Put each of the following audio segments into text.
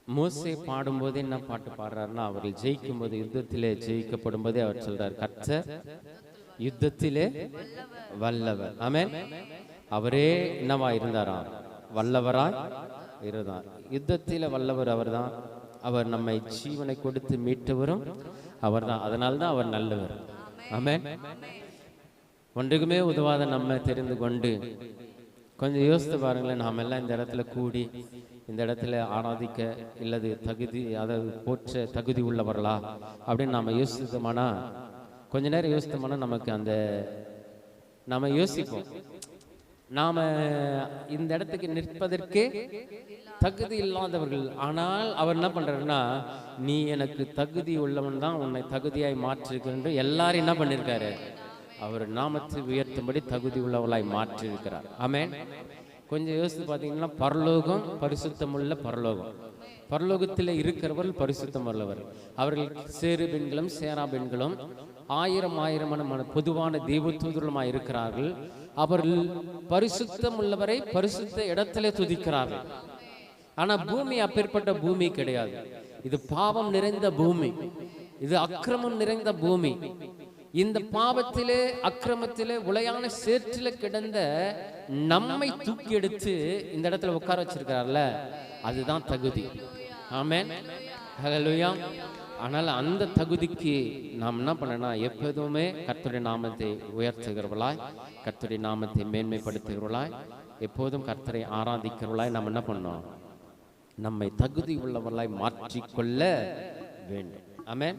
மோசே பாடும்போது என்ன பாட்டு பாடுறாருன்னா, அவர்கள் ஜெயிக்கும் போது, யுத்தத்திலே ஜெயிக்கப்படும் போதே அவர் சொல்றார், கர்த்தர் யுத்தத்திலே வல்லவர். ஆமென். அவரே என்னவா இருந்தாராம்? வல்லவராய் இருந்தார். யுத்தத்திலே வல்லவர் அவர்தான். அவர் நம்மை ஜீவனை கொடுத்து மீட்டவரும் அவர்தான். அதனால்தான் அவர் நல்லவர். ஆமென். ஒன்றுக்குமே உதவாத நம்ம தெரிந்து கொண்டு கொஞ்சம் யோசித்து பாருங்களேன். நாம் எல்லாம் இந்த இடத்துல கூடி இந்த இடத்துல ஆராதிக்க இல்லது தகுதி, அதாவது போற்ற தகுதி உள்ளவர்களா அப்படின்னு நாம் யோசித்தோம்னா, கொஞ்ச நேரம் யோசித்தோம்னா நமக்கு அந்த நாம யோசிப்போம், நாம இந்த இடத்துக்கு நிற்பதற்கே தகுதி இல்லாதவர்கள். ஆனால் அவர் என்ன பண்றாருன்னா, நீ எனக்கு தகுதி உள்ளவன் தான், உன்னை தகுதியாய் மாற்றிருக்கின்ற எல்லாரும் என்ன பண்ணிருக்காரு? அவர் நாமத்தை உயர்த்தும்படி தகுதி உள்ளவர்களாய் மாற்றிருக்கிறார். ஆமென். கொஞ்சம் யோசித்து பார்த்தீங்கன்னா, பரலோகம் பரிசுத்தமுள்ள பரலோகம். பரலோகத்தில் இருக்கிறவர்கள் பரிசுத்தம் உள்ளவர். அவர்கள் சேரு பெண்களும் சேரா பெண்களும் ஆயிரமான பொதுவான தெய்வதூதர்களுமாய் இருக்கிறார்கள். அவர்கள் பரிசுத்தம் உள்ளவரை பரிசுத்த இடத்திலே துதிக்கிறார்கள். ஆனா பூமி அப்பேற்பட்ட பூமி கிடையாது. இது பாவம் நிறைந்த பூமி, இது அக்கிரமம் நிறைந்த பூமி. இந்த பாவத்திலே அக்கிரமத்திலே உளையான சேற்றில கிடந்த நம்மை தூக்கி எடுத்து இந்த இடத்துல உட்கார வச்சிருக்கிறார்ல, அதுதான் தகுதி. ஆமென். ஹல்லேலூயா. ஆனால் அந்த தகுதிக்கு நாம் என்ன பண்ணணும்? எப்போதுமே கர்த்தருடைய நாமத்தை உயர்த்துகிறவர்களாய், கர்த்தருடைய நாமத்தை மேன்மைப்படுத்துகிறவர்களாய், எப்போதும் கர்த்தரை ஆராதிக்கிறவர்களாய் நாம் என்ன பண்ணோம்? நம்மை தகுதி உள்ளவர்களாய் மாற்றிக்கொள்ள வேண்டும். ஆமென்.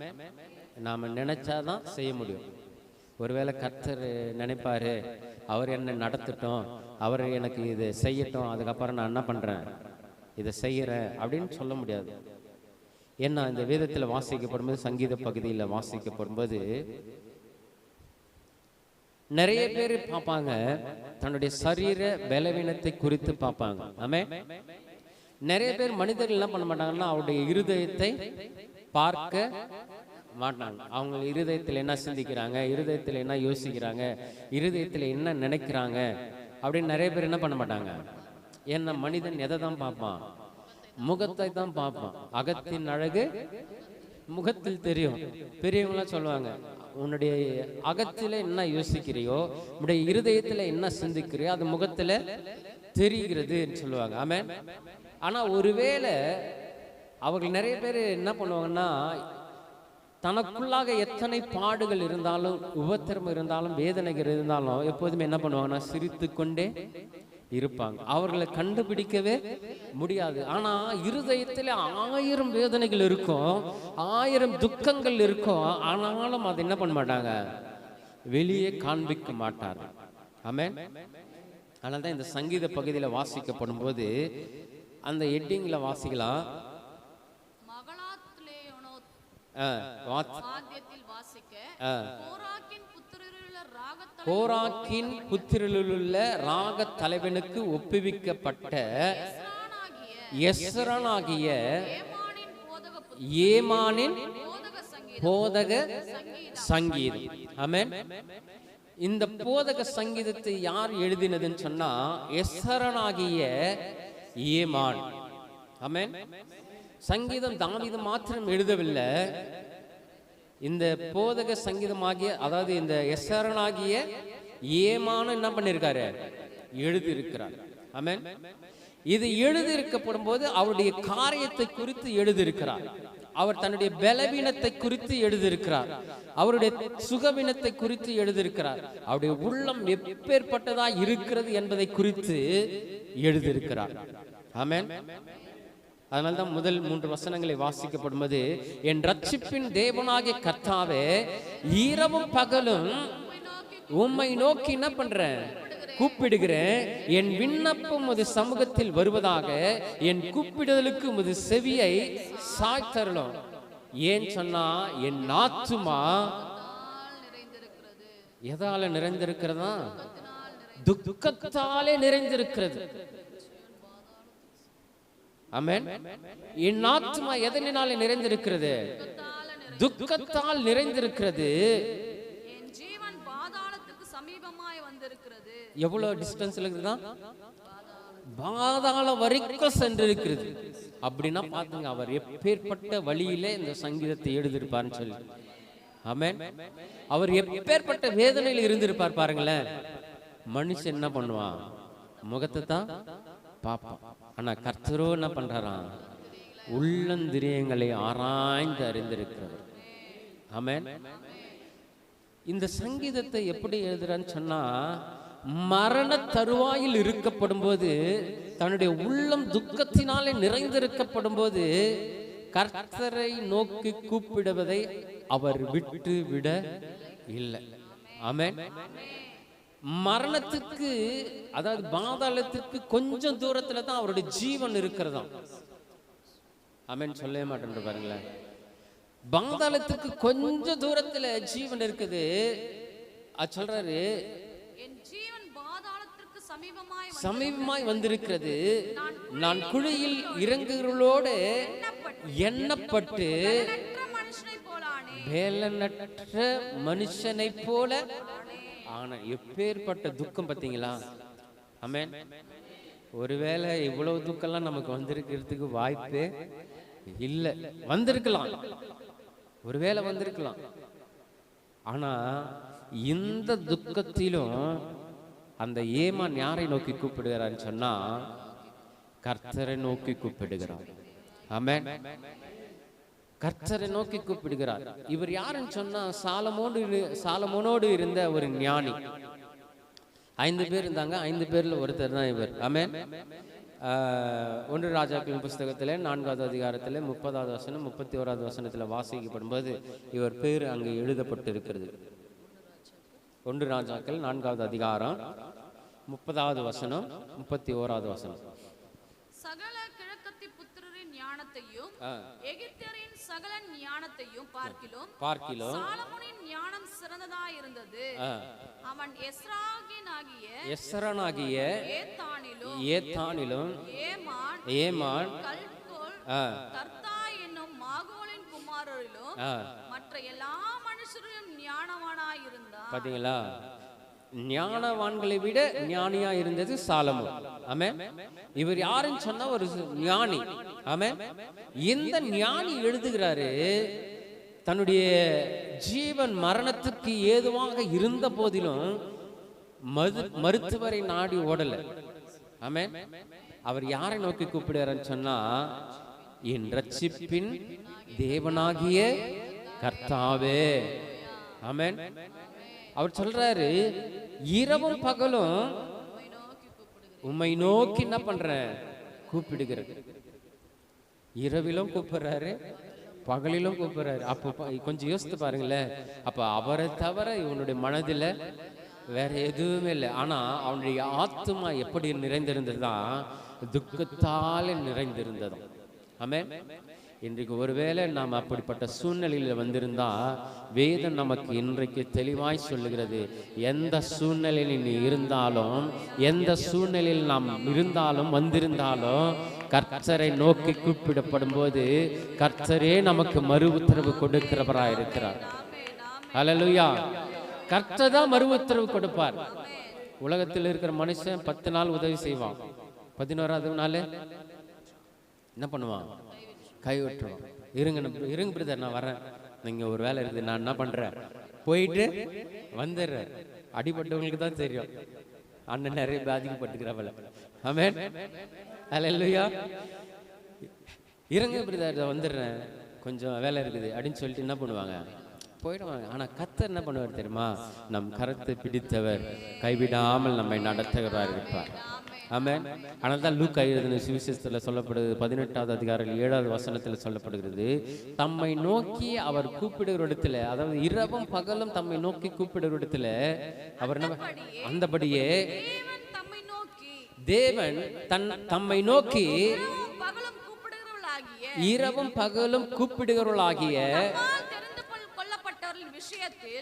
நாம் நினைச்சாதான் செய்ய முடியும். ஒருவேளை கர்த்தர் நினைப்பாரு, அவர் என்னை நடத்தட்டும், அவர் எனக்கு இதை செய்யட்டும், அதுக்கப்புறம் நான் என்ன பண்றேன், இதை செய்யறேன் அப்படின்னு சொல்ல முடியாது. ஏன்னா இந்த வேதத்தில் வாசிக்கப்படும்போது, சங்கீத பகுதியில் வாசிக்கப்படும்போது நிறைய பேர் பார்ப்பாங்க, தன்னுடைய சரீர பலவீனத்தை குறித்து பார்ப்பாங்க. ஆமென். நிறைய பேர் மனிதர்கள் என்ன பண்ண மாட்டாங்கன்னா, அவருடைய இருதயத்தை பார்க்க மாட்டாங்க. அவங்க இருதயத்தில் என்ன சிந்திக்கிறாங்க, இருதயத்தில் என்ன யோசிக்கிறாங்க, இருதயத்தில் என்ன நினைக்கிறாங்க அப்படின்னு நிறைய பேர் என்ன பண்ண மாட்டாங்க. ஏன்னா மனிதன் எதை தான் பார்ப்பான்? முகத்தை தான் பார்ப்பான். அகத்தின் அழகு முகத்தில் தெரியும். பெரியவங்களாம் சொல்லுவாங்க, உன்னுடைய அகத்தில என்ன யோசிக்கிறியோ, உன்னுடைய இருதயத்தில் என்ன சிந்திக்கிறியோ அது முகத்தில் தெரிகிறது சொல்லுவாங்க. ஆமென். ஆனா ஒருவேளை அவர்கள் நிறைய பேர் என்ன பண்ணுவாங்கன்னா, தனக்குள்ளாக எத்தனை பாடுகள் இருந்தாலும், உபத்திரம் இருந்தாலும், வேதனைகள் இருந்தாலும் எப்போதுமே என்ன பண்ணுவாங்கன்னா, சிரித்து கொண்டே இருப்பாங்க. அவர்களை கண்டுபிடிக்கவே முடியாது. ஆனா இருதயத்தில் 1000 வேதனைகள் இருக்கும், 1000 துக்கங்கள் இருக்கும். ஆனாலும் அதை என்ன பண்ண மாட்டாங்க, வெளியே காண்பிக்க மாட்டாங்க. ஆமென். அதனால்தான் இந்த சங்கீத பகுதியில் வாசிக்கப்படும் போது அந்த ஹெட்டிங்ல வாசிக்கலாம், கோராக்கின் புத்திரரிலுள்ள ராக தலைவனுக்கு ஒப்புவிக்கப்பட்ட எஸ்ரானாகிய ஏமானின் போதக சங்கீதம். ஆமென். இந்த போதக சங்கீதத்தை யார் எழுதினதுன்னு சொன்னா, எஸ்ரானாகிய ஏமான். ஆமென். சங்கீதம் தாவீது மாத்திரம் எழுதவில்லை. இந்த போதக சங்கீதமாகிய, அதாவது இந்த எஸ்ரானாகிய ஏமான் என்ன பண்ணிருக்காரு, எழுதியிருக்கிறார். ஆமென். இது எழுதியிருக்கப்படும் போது அவருடைய காரியத்தை குறித்து எழுதியிருக்கிறார். அவர் தன்னுடைய பலவீனத்தை குறித்து எழுதியிருக்கிறார். அவருடைய சுகவீனத்தை குறித்து எழுதியிருக்கிறார். அவருடைய உள்ளம் எப்பேற்பட்டதா இருக்கிறது என்பதை குறித்து எழுதியிருக்கிறார். ஆமென். அதனால்தான் முதல் 3 வசனங்களை வாசிக்கப்படும்போது, என் ரட்சிப்பின் தேவனாகிய கர்த்தாவே, இரவும் பகலும் உம்மை நோக்கி என்ன பண்றேன், கூப்பிடுகிறேன். என் விண்ணப்பம் உமது சமூகத்தில் வருவதாக, என் கூப்பிடுதலுக்கு உமது செவியை சாய்த்தருளும். ஏன் சொன்னா, என் ஆத்துமா எதால நிறைந்திருக்கிறதா? துக்கத்தாலே நிறைந்திருக்கிறது. ஆமென். என் ஆத்துமா எதனாலே நிறைந்திருக்கிறது? துக்கத்தால் நிறைந்திருக்கிறது. என் ஜீவன் பாதாளத்துக்கு சமீபமாய் வந்திருக்கிறது. எவ்வளவு டிஸ்டன்ஸ்ல இருக்குதா? பாதாள வரைக்கும் சென்றிருக்கிறது. அப்படின்னா பாத்துங்க, அவர் எப்பேற்பட்ட வழியிலே இந்த சங்கீதத்தை எழுதியிருப்பார்னு சொல்லி. ஆமென். அவர் எப்பேற்பட்ட வேதனையில் இருந்திருப்பார் பாருங்களேன். மனுஷன் என்ன பண்ணுவான்? முகத்தை தான் பார்ப்பான். ஆனா கர்த்தரோ என்ன பண்றாராம்? உள்ளந்திரியங்களை ஆராய்ந்து அறிந்திருக்கிறவர். ஆமென். இந்த சங்கீதத்தை எப்படி எழுதுறான்னு சொன்னா, மரண தருவாயில் இருக்கப்படும் போது, தன்னுடைய உள்ளம் துக்கத்தினாலே நிறைந்திருக்கப்படும் போது, கர்த்தரை நோக்கி கூப்பிடுவதை அவர் விட்டு விட இல்லை. ஆமென். மரணத்துக்கு, அதாவது பாதாளத்துக்கு கொஞ்சம் தூரத்துல தான் அவருடைய ஜீவன் இருக்கிறதா. ஆமென். சொல்லவே மாட்டேன் பாருங்களேன். பாதாளத்துக்கு கொஞ்சம் தூரத்துல ஜீவன் இருக்குது. அது சொல்றாரு, என் ஜீவன் பாதாளத்திற்கு சமீபமாய் வந்திருக்கிறது. நான் குழியில் இறங்குகளோடு எண்ணப்பட்டு வேலனற்ற மனுஷனை போல ஆனா. எப்பேற்பட்ட துக்கம் பார்த்தீங்களா? ஆமென். ஒருவேளை இவ்வளவு துக்கம்லாம் நமக்கு வந்திருக்கிறதுக்கு வாய்ப்பே இல்லை. வந்திருக்கலாம், ஒருவேளை வந்திருக்கலாம். ஆனா இந்த துக்கத்திலும் அந்த ஏமான் யாரை நோக்கி கூப்பிடுகிறான்னு சொன்னா, கர்த்தரை நோக்கி கூப்பிடுகிறார். ஆமென். கர்த்தரை நோக்கி கூப்பிடுகிறார். இவர் யாருன்னு சொன்னா, சாலமோனோடு இருந்த ஒரு ஞானி. 5 பேர் இருந்தாங்க. 5 பேர்ல ஒருத்தர் தான் இவர். ஆமென். 1 ராஜாக்களின் புஸ்தகத்திலே 4வது அதிகாரத்திலே 30வது வசனம் 31வது வசனத்தில் வாசிக்கப்படும் போது இவர் பேர் அங்கு எழுதப்பட்டு இருக்கிறது. 1 ராஜாக்கள் 4வது அதிகாரம் 30வது வசனம் 31வது வசனம். சகல கிழக்கத்தி புத்திரரின் ஞானத்தையும் எகிப்தியரின் சகல ஞானத்தையும் பார்க்கிலும் சாலமோனின் ஞானம் சிறந்ததாய் இருந்தது. அவன் எஸ்ரானாகிய ஏத்தானிலும் ஏமான் கல்கோல் தர்த்தா என்னும் மாகோலின் குமாரரிலும் மற்ற எல்லா மனுஷரும் ஞானவானாய் இருந்தான். பாத்தீங்களா? ஞானவான்களை விட ஞானியா இருந்தது சாலமோன். ஆமென். இவர் யாருன்னு சொன்னா ஒரு ஞானி. ஆமென். இந்த ஞானி எழுதுகிறாரு, தன்னுடைய ஜீவன் மரணத்துக்கு ஏதுவாக இருந்த போதிலும் மருத்துவரை நாடி ஓடல. ஆமென். அவர் யாரை நோக்கி கூப்பிடுறாருன்னு சொன்னா, என் ரட்சிப்பின் தேவனாகிய கர்த்தாவே. ஆமென். அவர் சொல்றாரு, இரவும் பகலும் உம்மை நோக்கி என்ன பண்றேன்? கூப்பிடுகிறது. இரவிலும் கூப்பிடுறாரு, பகலிலும் கூப்பிடுறாரு. அப்போ கொஞ்சம் யோசித்து பாருங்களேன். அப்ப அவரை தவிர இவனுடைய மனதில் வேற எதுவுமே இல்லை. ஆனா அவனுடைய ஆத்துமா எப்படி நிறைந்திருந்ததுதான்? துக்கத்தாலே நிறைந்திருந்ததும். ஆமென். இன்றைக்கு ஒருவேளை நாம் அப்படிப்பட்ட சூழ்நிலையில் வந்திருந்தா, வேதம் நமக்கு இன்றைக்கு தெளிவாய் சொல்லுகிறது, எந்த சூழ்நிலையில் நீ இருந்தாலும், எந்த சூழ்நிலையில் நாம் இருந்தாலும் வந்திருந்தாலும், கர்த்தரை நோக்கி கூப்பிடப்படும் போது கர்த்தரே நமக்கு மறு உத்தரவு கொடுக்கிறவராய் இருக்கிறார். ஹல்லேலூயா. கர்த்தர் தான் மறு உத்தரவு கொடுப்பார். உலகத்தில் இருக்கிற மனுஷன் 10 நாள் உதவி செய்வான், 11வது நாள் என்ன பண்ணுவான்? கை விட்டுருவான். இருங்க பிரதர், நான் வரேன், நீங்க ஒரு வேலை இருக்குது, நான் என்ன பண்றேன், போயிட்டு வந்துடுறேன். அடிபட்டவங்களுக்கு தான் தெரியும், அண்ணன் நிறைய பாதிக்கப்பட்டுக்கிறவள. ஆமென். ஹல்லேலூயா. இருங்க பிரதர், வந்துடுறேன், கொஞ்சம் வேலை இருக்குது அப்படின்னு சொல்லிட்டு என்ன பண்ணுவாங்க? போயிடுவாங்க. ஆனா கர்த்தர் என்ன பண்ணுவார் தெரியுமா? நம் கரத்தை பிடித்தவர், கைவிடாமல் நம்மை நடத்துகிறவர் இருப்பார். ஆமென். ஆனால் தான் லூக்கா எழுதின சுவிசேஷத்தில் சொல்லப்படுது, 18வது அதிகாரம் 7வது வசனத்தில் சொல்லப்படுகிறது, தம்மை நோக்கி அவர் கூப்பிடுகிற இடத்துல, அதாவது இரவும் பகலும் தம்மை நோக்கி கூப்பிடுகிற இடத்துல அவர் அந்தபடியே தேவன் தம்மை நோக்கி இரவும் பகலும் கூப்பிடுகிறவர்களாகிய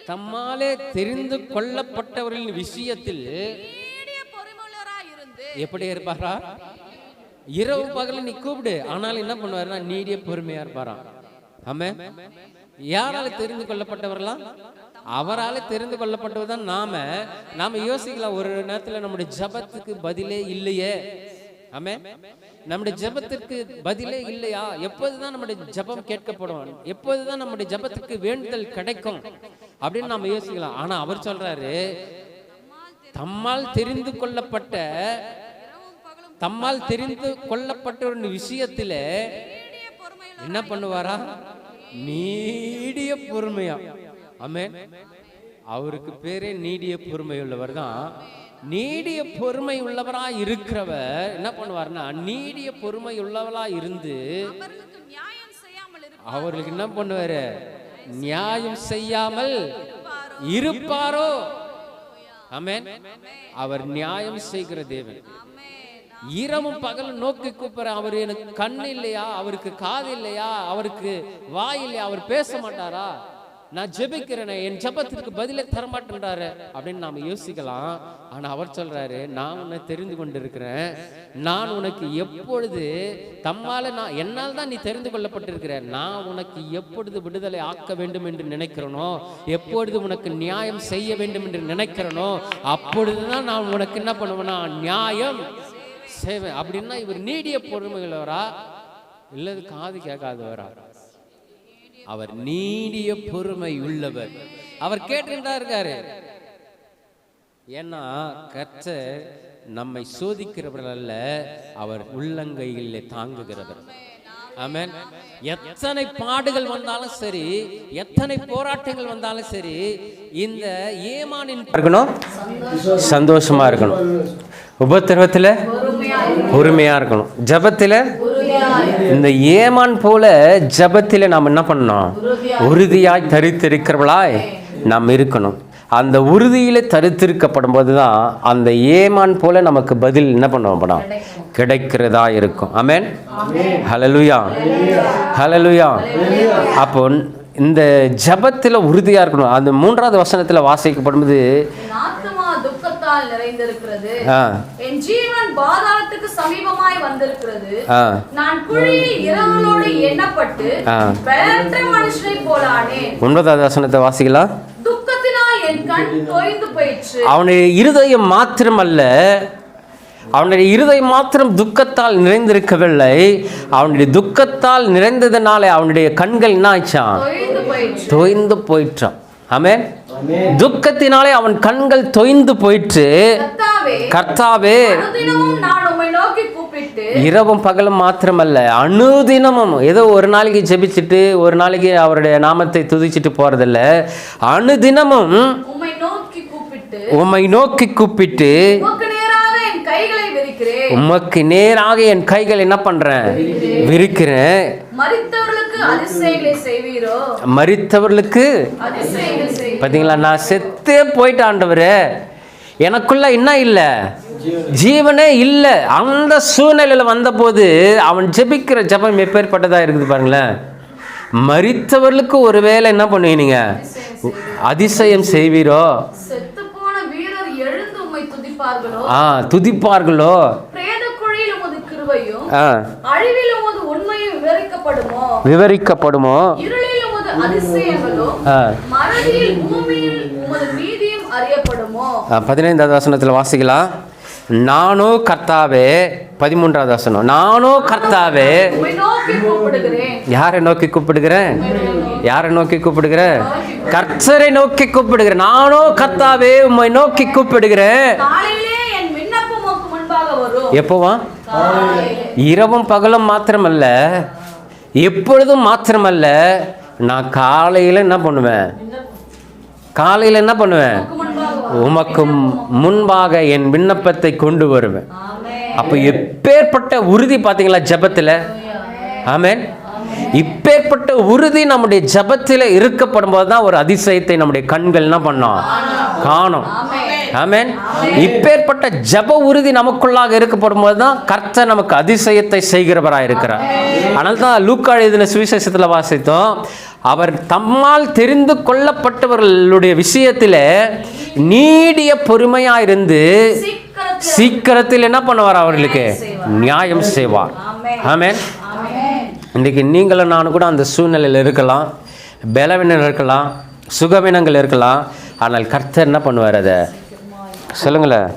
தம்மாலே தெரிந்து கொள்ளப்பட்டவர்களின் விஷயத்தில் எப்படி இருப்பாரா? இரவு பகல நீ கூப்பிடு, ஆனாலும் என்ன பண்ணுவாருன்னா நீடிய பொறுமையா இருப்பாராம். ஆமென். யாரால தெரிந்து கொள்ளப்பட்டவர்களாம்? அவரால் தெரிந்து கொள்ளப்பட்டவர்தான் நாம யோசிக்கலாம், ஒரு நேரத்தில் நம்முடைய ஜபத்துக்கு பதிலே இல்லையே, ஆமென். நம்முடைய ஜெபத்திற்கு பதிலே இல்லையா? எப்போதுதான் நம்முடைய ஜெபம் கேட்கப்படும், எப்போதுதான் நம்முடைய ஜெபத்துக்கு வேண்டுதல் கிடைக்கும் அப்படின்னு நாம யோசிக்கலாம். ஆனா அவர் சொல்றாரு, தம்மால் தெரிந்து கொள்ளப்பட்ட ஒரு விஷயத்துல என்ன பண்ணுவாரா? நீடிய பொறுமையா. ஆமென். அவருக்கு பேரே நீடிய பொறுமை உள்ளவர் தான். நீடிய பொறுமை உள்ளவரா இருக்கிறவர் என்ன பண்ணுவார்னா, நீடிய பொறுமை உள்ளவரா இருந்து அவர்களுக்கு என்ன பண்ணுவாரு? நியாயம் செய்யாமல் இருப்பாரோ? ஆமென். அவர் நியாயம் செய்கிற தேவன். இரவும் பகலும் நோக்கி கூப்பிடுற அவர், எனக்கு கண் இல்லையா? அவருக்கு காது இல்லையா? அவருக்கு வாய் இல்லையா? அவர் பேச மாட்டாரா? நான் ஜெபிக்கிறேன், என் ஜெபத்திற்கு பதிலே தரமாட்டேன்றாரு அப்படின்னு நாம யோசிக்கலாம். ஆனா அவர் சொல்றாரு, நான் உன்னை தெரிந்து கொண்டிருக்கிறேன். நான் உனக்கு எப்பொழுது என்னால் தான் நீ தெரிந்து கொள்ளப்பட்டிருக்கிற. நான் உனக்கு எப்பொழுது விடுதலை ஆக்க வேண்டும் என்று நினைக்கிறனோ, எப்பொழுது உனக்கு நியாயம் செய்ய வேண்டும் என்று நினைக்கிறனோ, அப்பொழுதுதான் நான் உனக்கு என்ன பண்ணுவேன்னா நியாயம் செய்வேன். அப்படின்னா இவர் நீடிய பொறுமையுள்ளவரா இல்லது காது கேட்காதவரா? அவர் நீடிய பொறுமை உள்ளவர். அவர் கேட்டுக்கிட்டா இருக்காரு. ஏன்னா கர்த்தர் நம்மை சோதிக்கிறவர் அல்ல, அவர் உள்ளங்கையிலே தாங்குகிறவர். ஆமென். எத்தனை பாடுகள் வந்தாலும் சரி, எத்தனை போராட்டங்கள் வந்தாலும் சரி, இந்த ஏமானின் இருக்கணும், சந்தோஷமா இருக்கணும். உபத்திரவத்துல பொறுமையா இருக்கணும். ஜபத்துல இந்த ஏமான் போல ஜபத்தில நாம் என்ன பண்ணணும்? உறுதியாய் தரித்திருக்கிறவளாய் நாம் இருக்கணும். அந்த உறுதியில தரித்திருக்கப்படும் போதுதான் அந்த ஏமான் போல நமக்கு பதில் என்ன பண்ணுவோம்? கிடைக்கிறதா இருக்கும். ஆமென். ஹல்லேலூயா, ஹல்லேலூயா. அப்போ இந்த ஜபத்துல உறுதியா இருக்கணும். அந்த 3வது வசனத்துல வாசிக்கப்படும்போது, நிறைந்திருக்கிறது, என் ஜீவன் பாதாளத்துக்கு சமீபமாய் வந்திருக்கிறது, நான் குழியில் இரவலோடு எண்ணப்பட்டு பெயரற்ற மனுஷனை போலானேன். 9வது வசனத்தை வாசிக்கலாம். துக்கத்தினால் என் கண் தோய்ந்து போயிற்று. அவனுடைய இருதயம் மாத்திரமல்ல, அவனுடைய இருதயம் மாத்திரம் துக்கத்தால் நிறைந்திருக்கவில்லை, அவனுடைய துக்கத்தால் நிறைந்ததுனால அவனுடைய கண்கள் என்ன ஆச்சான்? தோய்ந்து போயிற்றான். ஆமென். துக்கத்தினாலே அவன் கண்கள் தொய்ந்து போயிற்று. கர்த்தாவே, இரவும் பகலும் மாத்திரமல்ல, அனுதினமும், ஏதோ ஒரு நாளைக்கு ஜெபிச்சுட்டு ஒரு நாளைக்கு அவருடைய நாமத்தை துதிச்சுட்டு போறதில்ல, அனுதினமும் உம்மை நோக்கி கூப்பிட்டு உமக்கு நேராக என் கைகள் என்ன பண்றேன்? விரிக்கிறேன். மரித்தவர்களுக்கு பாத்தீங்களா, நான் செத்தே போயிட்டு ஆண்டவரே, எனக்குள்ள என்ன இல்லை, ஜீவனே இல்லை. அந்த சூழ்நிலையில வந்த போது அவன் ஜெபிக்கிற ஜெபம் எப்பேற்பட்டதா இருக்குது பாருங்களேன். மரித்தவர்களுக்கு ஒருவேளை என்ன பண்ணுவீங்க? அதிசயம் செய்வீரோ? துதிப்பார்களோ? விவரிக்கப்படுமோ? 15வது வசனத்தில் வாசிக்கலாம். நானோ கர்த்தாவே, 13வது வசனம், நானோ கர்த்தாவே யாரை நோக்கி கூப்பிடுகிறேன்? யாரை நோக்கி கூப்பிடுகிறேன்? கர்த்தரை நோக்கி கூப்பிடுகிறேன். நானோ கர்த்தாவே உம்மை நோக்கி கூப்பிடுகிறேன். எப்போவா? இரவும் பகலும் மாத்திரமல்ல, எப்பொழுதும் மாத்திரமல்ல, நான் காலையில் என்ன பண்ணுவேன்? காலையில் என்ன பண்ணுவேன்? உமக்கு முன்பாக என் விண்ணப்பத்தை கொண்டு வருவேன். அப்போ எப்பேற்பட்ட உறுதி பார்த்தீங்களா ஜபத்தில்? ஆமென். இப்பேற்பட்ட உறுதி நம்முடைய ஜபத்தில் இருக்கப்படும் போது தான் ஒரு அதிசயத்தை நம்முடைய கண்கள் என்ன பண்ணோம்? காணும். ஆமென். இப்பேற்பட்ட ஜப உறுதி நமக்குள்ளாக இருக்கப்படும் போது தான் கர்த்தர் நமக்கு அதிசயத்தை செய்கிறவராக இருக்கிறார். ஆனால் தான் லூக்கா எழுதின சுவிசேஷத்தில் வாசித்தோம், அவர் தம்மால் தெரிந்து கொள்ளப்பட்டவர்களுடைய விஷயத்தில் நீடிய பொறுமையா இருந்து சீக்கிரத்தில் என்ன பண்ணுவார்? அவர்களுக்கு நியாயம் செய்வார். ஆமென். இன்றைக்கு நீங்களும் நானும் கூட அந்த சூழ்நிலையில் இருக்கலாம், பலவீனம் இருக்கலாம், சுகவீனங்கள் இருக்கலாம். ஆனால் கர்த்தர் என்ன பண்ணுவார்? அதை சொல்லுங்களேன்.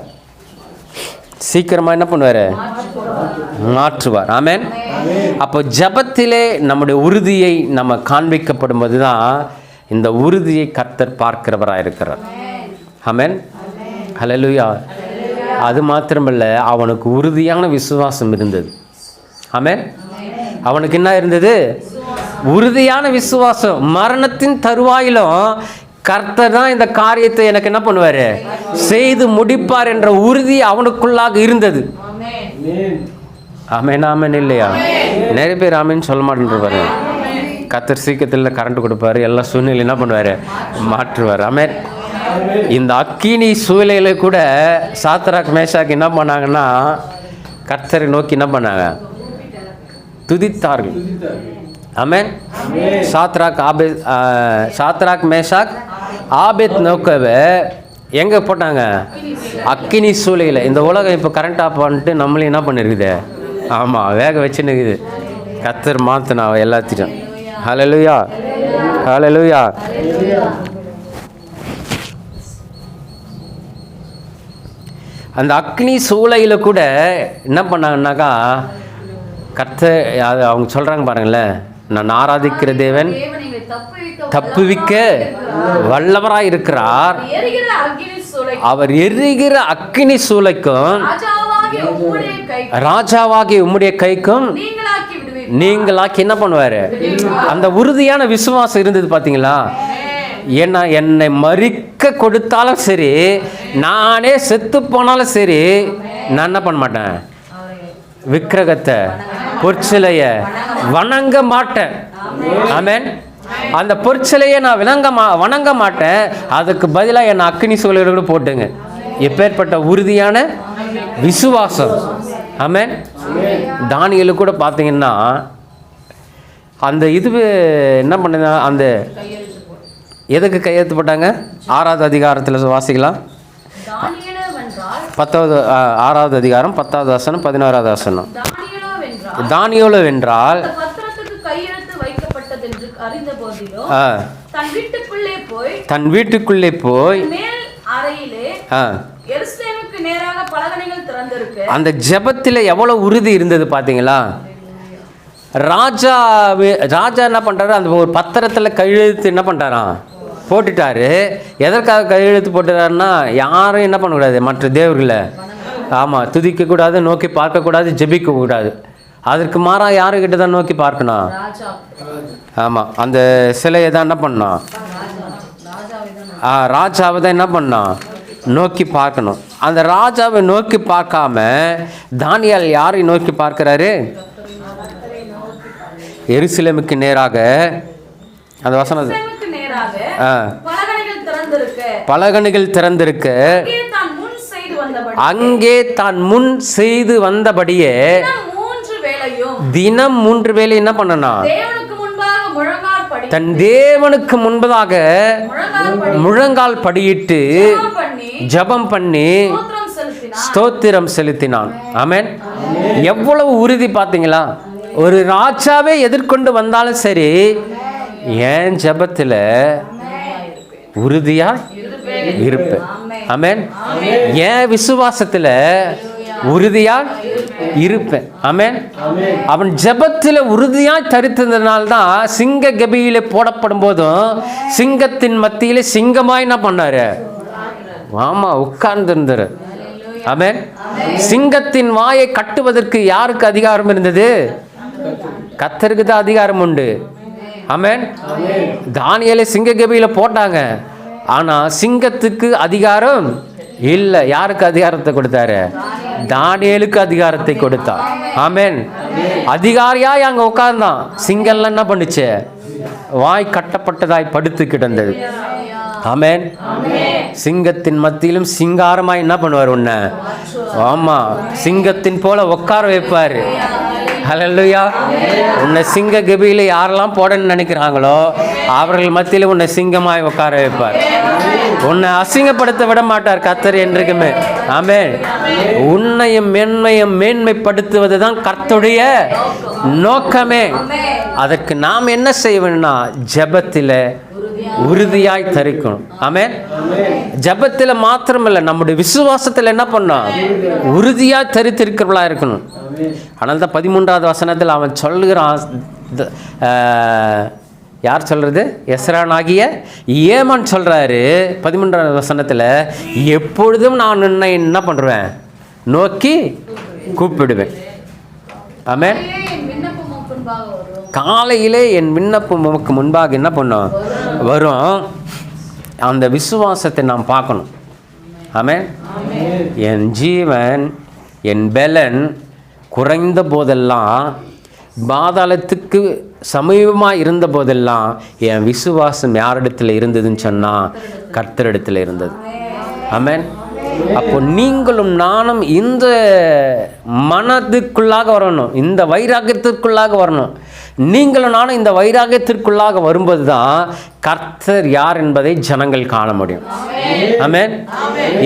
சீக்கிரமா என்ன பண்ணுவாரு? மாற்றுவார். ஆமென். அப்போ ஜெபத்திலே நம்முடைய உறுதியை நம்ம காண்பிக்கப்படும் போதுதான் இந்த உறுதியை கர்த்தர் பார்க்கிறவராக இருக்கிறார். ஆமென். ஹல்லேலூயா. அது மாத்திரமல்ல, அவனுக்கு உறுதியான விசுவாசம் இருந்தது. ஆமென். அவனுக்கு என்ன இருந்தது? உறுதியான விசுவாசம். மரணத்தின் தருவாயிலும் கர்த்தர் தான் இந்த காரியத்தை எனக்கு என்ன பண்ணுவார், செய்து முடிப்பார் என்ற உறுதி அவனுக்குள்ளாக இருந்தது. ஆமென். ஆமென் இல்லையா? நிறைய பேர் ஆமென்னு சொல்ல மாட்டேன்றாரு. கர்த்தர் சீக்கிரத்தில் கரண்ட் கொடுப்பாரு, எல்லா சூழ்நிலை என்ன பண்ணுவார், மாற்றுவார். ஆமென். இந்த அக்கினி சூழ்நிலையில கூட சாத்ராக் மேஷாக் என்ன பண்ணாங்கன்னா கர்த்தரை நோக்கி என்ன பண்ணாங்க, துதித்தார்கள். ஆமென். சாத்ராக் மேஷாக் ஆபேத் நோக்கவை எங்கே போட்டாங்க? அக்கினி சூளையில். இந்த உலகம் இப்போ கரண்ட் ஆஃப் பண்ணிட்டு நம்மளும் என்ன பண்ணிருக்குது? ஆமாம், வேக வச்சுன்னு இருக்குது. கர்த்தர் மாற்றினா எல்லாத்தையும். ஹல்லேலூயா, ஹல்லேலூயா. அந்த அக்னி சூளையில் கூட என்ன பண்ணாங்கன்னாக்கா கர்த்தர் அவங்க சொல்கிறாங்க பாருங்களேன், நான் ஆராதிக்கிற தேவன் தப்புவிக்க வல்லவராய் இருக்கிறார். அவர் எரிகிற அக்கினி சூளைக்கும் ராஜாவாகிய உம்முடைய கைக்கும் நீங்களாக்கி என்ன பண்ணுவாரு? அந்த உறுதியான விசுவாசம் இருந்தது பார்த்தீங்களா? ஏன்னா என்னை மறிக்க கொடுத்தாலும் சரி, நானே செத்து போனாலும் சரி, நான் என்ன பண்ண மாட்டேன், விக்கிரகத்தை பொற்சிலைய வணங்க மாட்டேன். ஆமென். அந்த பொற்சிலையை நான் வணங்க மாட்டேன். அதுக்கு பதிலாக என்னை அக்கினி சூளையோடு போட்டுங்க. எப்பேற்பட்ட உறுதியான விசுவாசம். ஆமென். தானியேலு கூட பார்த்தீங்கன்னா அந்த இது என்ன பண்ணுங்க, அந்த எதுக்கு கையெழுத்து போட்டாங்க? 6வது அதிகாரத்தில் வாசிக்கலாம். 6வது அதிகாரம் 10வது வசனம் 11வது வசனம். தானியேலு வென்றால் தன் வீட்டுக்குள்ளே போய் அந்த ஜெபத்தில் எவ்வளவு உறுதி இருந்தது பார்த்தீங்களா? ராஜா என்ன பண்ணுறாரு, அந்த ஒரு பத்திரத்தில் கையெழுத்து என்ன பண்ணுறாராம், போட்டுட்டாரு. எதற்காக கையெழுத்து போட்டுட்டாருன்னா, யாரும் என்ன பண்ணக்கூடாது, மற்ற தேவர்களை ஆமாம் துதிக்கக்கூடாது, நோக்கி பார்க்கக்கூடாது, ஜெபிக்கக்கூடாது. அதற்கு மாறா யாருக்கிட்ட தான் நோக்கி பார்க்கணும்? ஆமாம், அந்த சிலையை தான் என்ன பண்ணோம், ராஜாவை தான் என்ன பண்ணோம், நோக்கி பார்க்கணும். அந்த ராஜாவை நோக்கி பார்க்காம தானியேல் யாரை நோக்கி பார்க்கிறாரு? எருசலேமுக்கு நேராக. அந்த வசனம் பலகணிகள் திறந்திருக்க அங்கே தான் முன் செய்து வந்தபடியே தினம் 3 வேளை என்ன பண்ணணும், தன் தேவனுக்கு முன்பதாக முழங்கால் படியிட்டு ஜெபம் பண்ணி ஸ்தோத்திரம் செலுத்தினான். ஆமென். எவ்வளவு உறுதி பார்த்தீங்களா? ஒரு ராஜாவே எதிர்கொண்டு வந்தாலும் சரி, என் ஜெபத்தில் உறுதியா இருப்பேன். ஆமென். என் விசுவாசத்தில் உறுதியா இருப்பேன். ஆமென். அவன் ஜெபத்தில் உறுதியாய் தரித்ததுனால்தான் சிங்க கபியிலே போடப்படும் போதும் சிங்கத்தின் மத்தியிலே சிங்கமாய் என்ன பண்ணாரு? ஆமா, உட்கார்ந்திருந்தாரு. ஆமென். சிங்கத்தின் வாயை கட்டுவதற்கு யாருக்கு அதிகாரம் இருந்தது? கர்த்தருக்கு தான் அதிகாரம் உண்டு. ஆமென். தானியேலை சிங்க கபியில போட்டாங்க, ஆனா சிங்கத்துக்கு அதிகாரம் இல்லை. யாருக்கு அதிகாரத்தை கொடுத்தாரு? தானியேலுக்கு அதிகாரத்தை கொடுத்தார். ஆமென். அதிகாரியாய் அங்க உட்கார்ந்தான். சிங்கம்லாம் என்ன பண்ணுச்சு? வாய் கட்டப்பட்டதாய் படுத்து கிடந்தது. ஆமென். சிங்கத்தின் மத்தியிலும் சிங்காரமாய் என்ன பண்ணுவார் உன்னை? ஆமா, சிங்கத்தின் போல உட்கார வைப்பாரு. ஹல்லேலூயா. உன்னை சிங்க கபியில யாரெல்லாம் போடணும்னு நினைக்கிறாங்களோ அவர்கள் மத்தியில் உன்னை சிங்கமாய் உட்கார வைப்பார். உன்னை அசிங்கப்படுத்த விட மாட்டார் கர்த்தர் என்றைக்குமே. ஆமென். உன்னையும் மேன்மைப்படுத்துவது தான் கர்த்தருடைய நோக்கமே. அதற்கு நாம் என்ன செய்ய வேணும்னா, ஜெபத்தில் உறுதியாய் தரிக்கணும். ஆமென். ஜெபத்தில் மாத்திரமல்ல, நம்முடைய விசுவாசத்தில் என்ன பண்ணோம்? உறுதியாய் தரித்திருக்கிறவளா இருக்கணும். ஆனால் தான் 13வது வசனத்தில் அவன் சொல்லுகிறான், யார் சொல்றது? எஸ்ரானாகிய ஏமான் சொல்றாரு 13வது வசனத்தில், எப்பொழுதும் நான் உன்னை என்ன பண்ணுவேன்? நோக்கி கூப்பிடுவேன். ஆமென். காலையிலே என் விண்ணப்பம் உமக்கு முன்பாக என்ன பண்ணும்? வரும். அந்த விசுவாசத்தை நாம் பார்க்கணும். ஆமென். என் ஜீவன், என் பலன் குறைந்த போதெல்லாம், பாதாளத்துக்கு சமீபமாக இருந்த போதெல்லாம் என் விசுவாசம் யாரிடத்தில் இருந்ததுன்னு சொன்னால் கர்த்தரிடத்தில் இருந்தது. ஆமென். அப்போ நீங்களும் நானும் இந்த மனதுக்குள்ளாக வரணும், இந்த வைராக்கியத்திற்குள்ளாக வரணும். நீங்களும் நானும் இந்த வைராக்கியத்திற்குள்ளாக வரும்போது தான் கர்த்தர் யார் என்பதை ஜனங்கள் காண முடியும். ஆமென்.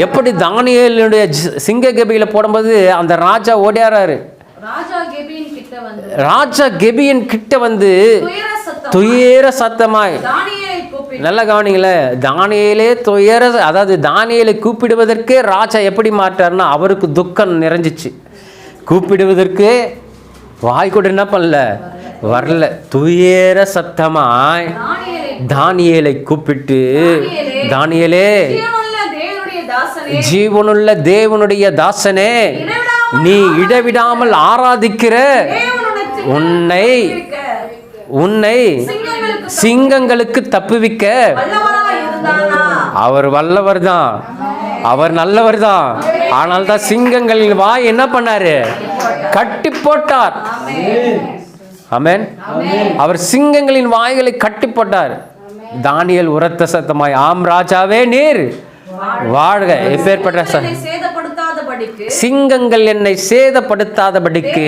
எப்படி தானியேலுடைய சிங்க கெபியில் போடும்போது அந்த ராஜா ஓடியாராரு. ராஜா கெபியன் கிட்ட வந்து துயர சத்தமாய், நல்ல கவனிங்களே, தானியேலே துயர, அதாவது தானியேலை கூப்பிடுவதற்கே ராஜா எப்படி மாட்டார்னா அவருக்கு துக்கம் நிறைஞ்சிச்சு. கூப்பிடுவதற்கு வாய் கூட என்ன பண்ணல, வரல. துயர சத்தமாய் தானியேலை கூப்பிட்டு, தானியேலே, ஜீவனுள்ள தேவனுடைய தாசனே, நீ இடைவிடாமல் ஆராதிக்கிற உன்னை சிங்கங்களுக்கு தப்புவிக்க அவர் வல்லவர் தான், அவர் நல்லவர் தான். ஆனால் தான் சிங்கங்களின் வாய் என்ன பண்ணாரு? கட்டி போட்டார். ஆமென். அவர் சிங்கங்களின் வாய்களை கட்டி போட்டார். தானியேல் உரத்த சத்தமாய், ஆம் ராஜாவே நீர் வாழ்க. எப்பேற்பட்ட சிங்கங்கள் என்னை சேதப்படுத்தாதபடிக்கு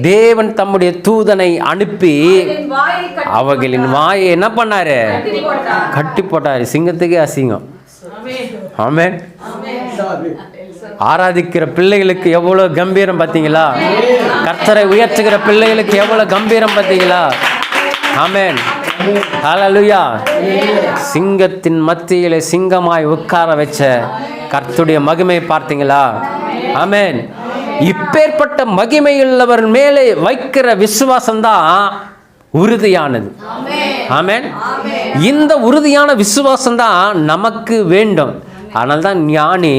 தேவன் தம்முடைய தூதனை அனுப்பி அவர்களின் வாயை என்ன பண்ணாரு? கட்டி போட்டாரு. சிங்கத்துக்கே அசிங்கம். ஆமென். ஆராதிக்கிற பிள்ளைகளுக்கு எவ்வளவு கம்பீரம் பார்த்தீங்களா? கர்த்தரை உயர்த்துகிற பிள்ளைகளுக்கு எவ்வளவு கம்பீரம் பார்த்தீங்களா? ஆமென். ஹல்லேலூயா. சிங்கத்தின் மத்தியிலே சிங்கமாய் உட்கார வச்ச கர்த்தருடைய மகிமை பார்த்தீங்களா? ஆமென். இப்பேற்பட்ட மகிமையுள்ளவர் மேலே வைக்கிற விசுவாசம் தான் உறுதியானது. ஆமென். இந்த உறுதியான விசுவாசம் தான் நமக்கு வேண்டும். ஆனால் தான் ஞானி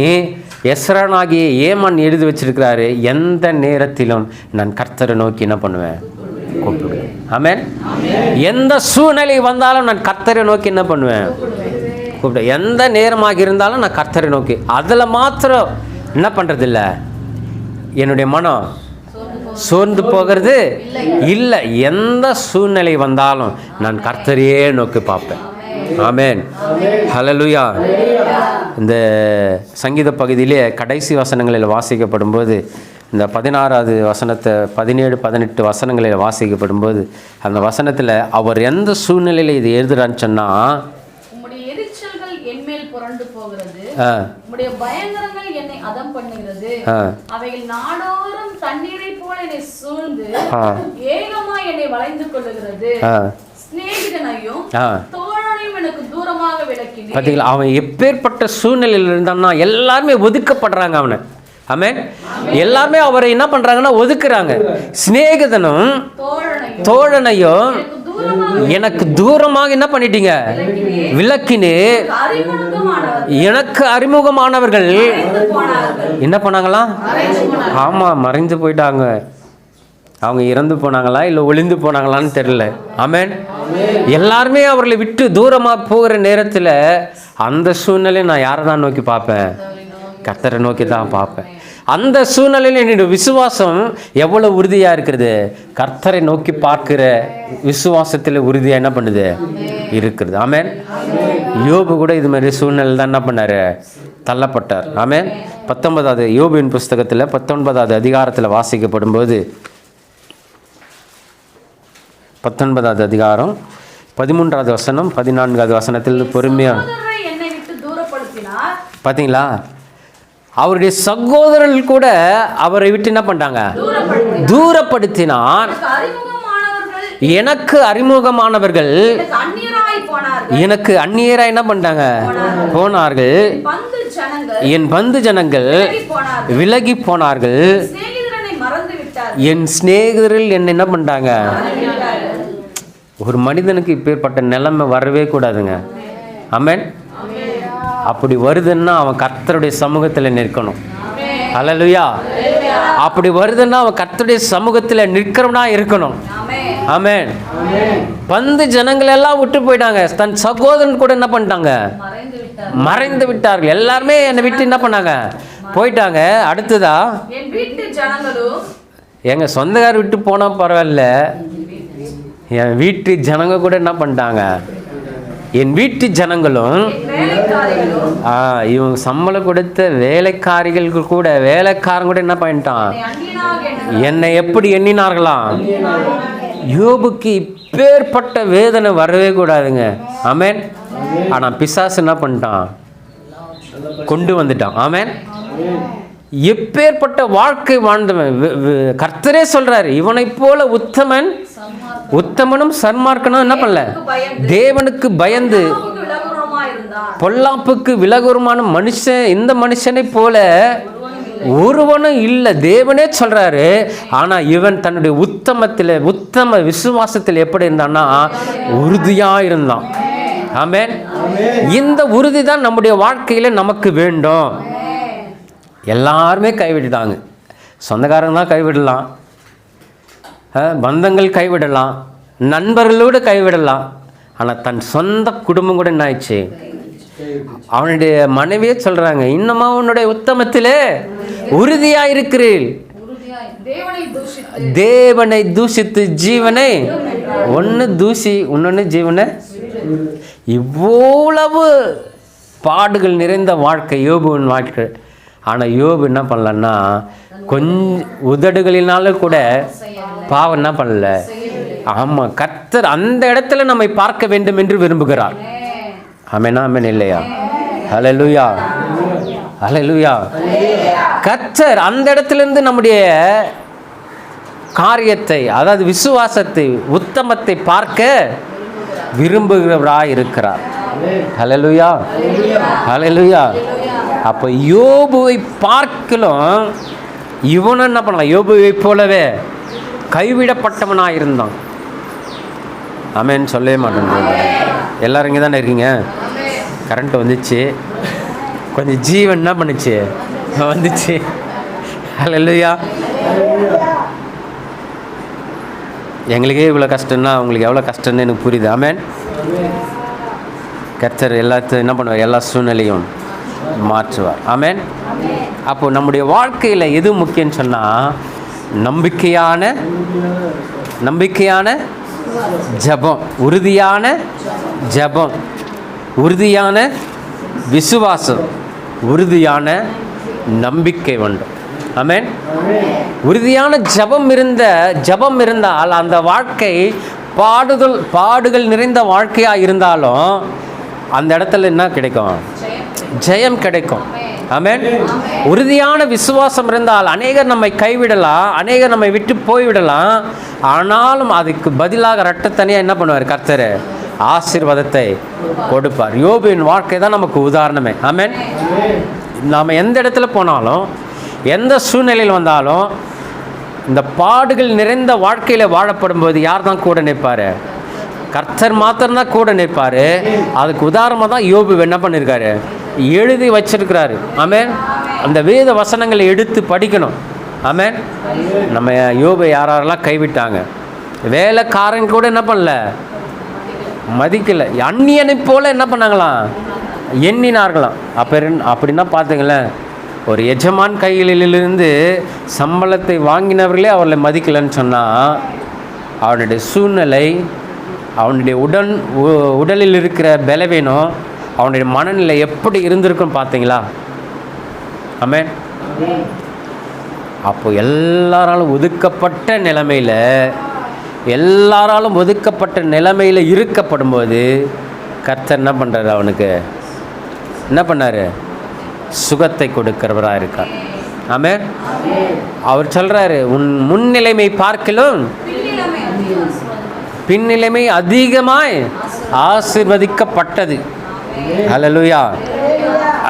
எஸ்ரானாகிய ஏமான் எழுதி வச்சிருக்கிறாரு, எந்த நேரத்திலும் நான் கர்த்தரை நோக்கி என்ன பண்ணுவேன்? கூப்பிடுவேன். ஆமென். எந்த சூழ்நிலை வந்தாலும் நான் கர்த்தரை நோக்கி என்ன பண்ணுவேன்? கூப்பிடுவேன். எந்த நேரமாக இருந்தாலும் நான் கர்த்தரை நோக்கி. அதில் மாத்திரம் என்ன பண்ணுறதில்ல, என்னுடைய மனம் சோர்ந்து போகிறது இல்லை. எந்த சூழ்நிலை வந்தாலும் நான் கர்த்தரையே நோக்கி பார்ப்பேன். ஆமென். ஹல்லேலூயா. இந்த சங்கீத பகுதியிலே கடைசி வசனங்களில் வாசிக்கப்படும் போது, இந்த 16வது வசனத்தை 17, 18 வசனங்களில் வாசிக்கப்படும் போது, அந்த வசனத்தில் அவர் எந்த சூழ்நிலையில் இது எழுதுறான்னு சொன்னால், பயங்கரங்கள் என்னை அதம் பண்ணுகிறது, அவைகள் நாடோறும் தண்ணீரை போல என்னை சூழ்ந்து ஏகமாய் என்னை வளைந்து கொள்ளுகிறது, சிநேகிதனையும் தோழனையும் எனக்கு தூரமாக விலக்கினேன். பார்த்தீங்களா, அவன் எப்பேற்பட்ட சூழ்நிலையில் இருந்தான்னா எல்லாருமே ஒதுக்கப்படுறாங்க அவனை. ஆமென். எல்லாருமே அவரை என்ன பண்றாங்கன்னா ஒதுக்குறாங்க. சிநேகிதனும் தோழனையும் எனக்கு தூரமாக என்ன பண்ணிட்டீங்க? விலக்கினே. எனக்கு அறிமுகமானவர்கள் என்ன பண்ணாங்களா? ஆமா, மறைந்து போயிட்டாங்க. அவங்க இறந்து போனாங்களா இல்லை ஒளிந்து போனாங்களான்னு தெரியல. ஆமென். எல்லாருமே அவர்களை விட்டு தூரமாக போகிற நேரத்தில் அந்த சூழ்நிலையை நான் யாரை தான் நோக்கி பார்ப்பேன்? கர்த்தரை நோக்கி தான் பார்ப்பேன். அந்த சூழ்நிலையில் என்னுடைய விசுவாசம் எவ்வளோ உறுதியாக இருக்கிறது? கர்த்தரை நோக்கி பார்க்கிற விசுவாசத்தில் உறுதியாக என்ன பண்ணுது? இருக்கிறது. ஆமென். யோபு கூட இது மாதிரி சூழ்நிலை தான் என்ன பண்ணார்? தள்ளப்பட்டார். ஆமென். 19வது யோபுவின் புஸ்தகத்தில் 19வது அதிகாரத்தில் வாசிக்கப்படும் போது, 19வது அதிகாரம் 13வது வசனம் 14வது வசனத்தில் பொறுமையாக பார்த்தீங்களா, அவருடைய சகோதரர்கள் கூட அவரை விட்டு என்ன பண்ணிட்டாங்க? தூரப்படுத்தினார். எனக்கு அறிமுகமானவர்கள் எனக்கு அந்நியராய் என்ன பண்ணிட்டாங்க போனார்கள். என் பந்து ஜனங்கள் விலகி போனார்கள். என் சிநேகிதரில் என்ன பண்ணிட்டாங்க. ஒரு மனிதனுக்கு இப்பேற்பட்ட நிலைமை வரவே கூடாதுங்க. ஆமென். அப்படி வருதுன்னா அவன் கர்த்தருடைய சமூகத்தில் நிற்கணும். அல்லேலூயா. அப்படி வருதுன்னா அவன் கர்த்தருடைய சமூகத்தில் நிற்கிறவனா இருக்கணும். ஆமென். பந்து ஜனங்கள் எல்லாம் விட்டு போயிட்டாங்க. தன் சகோதரன் கூட என்ன பண்ணிட்டாங்க, மறைந்து விட்டார்கள். எல்லாருமே என்னை விட்டு என்ன பண்ணாங்க, போயிட்டாங்க. அடுத்ததா எங்க சொந்தக்காரர் விட்டு போனா பரவாயில்ல, என் வீட்டு ஜனங்க கூட என்ன பண்ணிட்டாங்க, என் வீட்டு ஜனங்களும் இவங்க சம்பளம் கொடுத்த வேலைக்காரிகள் கூட வேலைக்காரன் கூட என்ன பண்ணிட்டான், என்னை எப்படி எண்ணினார்களாம். யோபுக்கு இப்பேற்பட்ட வேதனை வரவே கூடாதுங்க. ஆமென். ஆனா பிசாசு என்ன பண்ணிட்டான், கொண்டு வந்துட்டான். ஆமென். எப்பேற்பட்ட வாழ்க்கை வாழ்ந்தவன். கர்த்தரே சொல்றாரு, இவனை போல உத்தமனும் சன்மார்க்கனும் என்ன பண்ணல, தேவனுக்கு பயந்து பொல்லாப்புக்கு விலகுறமான மனுஷன் இந்த மனுஷனை போல ஒருவனும் இல்லை. தேவனே சொல்றாரு. ஆனா இவன் தன்னுடைய உத்தம விசுவாசத்தில் எப்படி இருந்தான்னா உறுதியா இருந்தான். ஆமென். இந்த உறுதி தான் நம்முடைய வாழ்க்கையில நமக்கு வேண்டும். எல்லாருமே கைவிட்டுட்டாங்க. சொந்தக்காரங்க தான் கைவிடலாம், பந்தங்கள் கைவிடலாம், நண்பர்களோடு கைவிடலாம். ஆனால் தன் சொந்த குடும்பம் கூட என்ன ஆயிடுச்சு. அவனுடைய மனைவியே சொல்றாங்க, இன்னுமா உன்னுடைய உத்தமத்திலே உறுதியா இருக்கிறீள், தேவனை தூஷித்து ஜீவனை ஒன்று தூசி இன்னொன்று ஜீவனை. இவ்வளவு பாடுகள் நிறைந்த வாழ்க்கை யோபுவின் வாழ்க்கை. ஆனால் யோபு என்ன பண்ணலன்னா கொஞ்சம் உதடுகளினாலும் கூட பாவம் என்ன பண்ணல. ஆமாம், கர்த்தர் அந்த இடத்துல நம்மை பார்க்க வேண்டும் என்று விரும்புகிறார். ஆமென். ஆமென் இல்லையா? ஹல்லேலூயா, ஹல்லேலூயா. கர்த்தர் அந்த இடத்திலிருந்து நம்முடைய காரியத்தை, அதாவது விசுவாசத்தை, உத்தமத்தை பார்க்க விரும்புகிறவராய் இருக்கிறார். ஹல்லேலூயா, ஹல்லேலூயா. அப்போ யோபுவை பார்க்கலும் இவனும் என்ன பண்ணலாம், யோபுவை போலவே கைவிடப்பட்டவனாக இருந்தான். ஆமென். சொல்லவே மாட்டேன். எல்லாரும் இங்கே தானே இருக்கீங்க. கரண்ட் வந்துச்சு, கொஞ்சம் ஜீவன் என்ன பண்ணுச்சு, வந்துச்சு. ஹல்லேலூயா. எங்களுக்கே இவ்வளோ கஷ்டம்னா உங்களுக்கு எவ்வளோ கஷ்டம்னு எனக்கு புரியுது. ஆமென். கர்த்தர் எல்லாத்தையும் என்ன பண்ணுவார், எல்லா சூழ்நிலையும் மாற்றுவார். ஆமென். அப்போ நம்முடைய வாழ்க்கையில் எது முக்கியம்னு சொன்னால் நம்பிக்கையான ஜெபம், உறுதியான ஜெபம், உறுதியான விசுவாசம், உறுதியான நம்பிக்கை வேண்டும். ஆமென். உறுதியான ஜெபம் இருந்தால் அந்த வாழ்க்கை பாடுகள் நிறைந்த வாழ்க்கையாக இருந்தாலும் அந்த இடத்துல என்ன கிடைக்கும், ஜெயம் கிடைக்கும். ஆமென். உறுதியான விசுவாசம் இருந்தால் அநேகர் நம்மை கைவிடலாம், அநேகர் நம்மை விட்டு போய்விடலாம். ஆனாலும் அதுக்கு பதிலாக இரட்டத்தனியாக என்ன பண்ணுவார், கர்த்தர் ஆசீர்வாதத்தை கொடுப்பார். யோபுவின் வாழ்க்கை தான் நமக்கு உதாரணமே. ஆமென். நாம் எந்த இடத்துல போனாலும், எந்த சூழ்நிலையில் வந்தாலும், இந்த பாடுகள் நிறைந்த வாழ்க்கையில் வாழப்படும் போது யார் தான் கூட நிற்பார், கர்த்தர் மாத்திரம்தான் கூட நிற்பார். அதுக்கு உதாரணமாக தான் யோபு என்ன பண்ணியிருக்காரு, எழுதி வச்சிருக்கிறாரு. ஆமென். அந்த வேத வசனங்களை எடுத்து படிக்கணும். ஆமென். நம்ம யோபை யாரெல்லாம் கைவிட்டாங்க, வேலைக்காரன் கூட என்ன பண்ணல, மதிக்கலை, அந்நியனை போல என்ன பண்ணாங்களாம், எண்ணினார்களாம். அப்படின்னா பார்த்துங்களேன், ஒரு எஜமான் கைகளிலிருந்து சம்பளத்தை வாங்கினவர்களே அவர்களை மதிக்கலைன்னு சொன்னால் அவனுடைய சூழ்நிலை, அவனுடைய உடலில் இருக்கிற பலவீனம், அவனுடைய மனநிலை எப்படி இருந்திருக்கும் பார்த்தீங்களா. ஆமென். அப்போ எல்லாராலும் ஒதுக்கப்பட்ட நிலைமையில் இருக்கப்படும் போது கர்த்தர் என்ன பண்ணுறாரு, அவனுக்கு என்ன பண்ணார், சுகத்தை கொடுக்கிறவராக இருக்கார். ஆமென். அவர் சொல்கிறாரு, உன் முன்னிலைமை பார்க்கலும் பின்னிலைமை அதிகமாய் ஆசீர்வதிக்கப்பட்டது. ஹல்லேலூயா,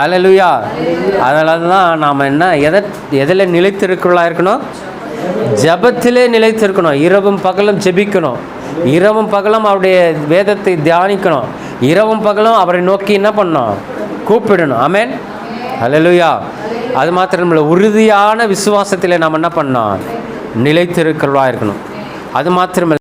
ஹல்லேலூயா. அதனால தான் நாம் எதில் நிலைத்திருக்கிறவர்களா இருக்கணும்? ஜெபத்திலே நிலைத்திருக்கணும். இரவும் பகலும் ஜெபிக்கணும். இரவும் பகலும் அவருடைய வேதத்தை தியானிக்கணும். இரவும் பகலும் அவரை நோக்கி என்ன பண்ணணும்? கூப்பிடணும். ஆமென், ஹல்லேலூயா. அது மாத்திரமில்லை, உறுதியான விசுவாசத்தில் நாம் என்ன பண்ணோம்? நிலைத்திருக்கிறவர்களா இருக்கணும். அது மாத்திரமில்லை.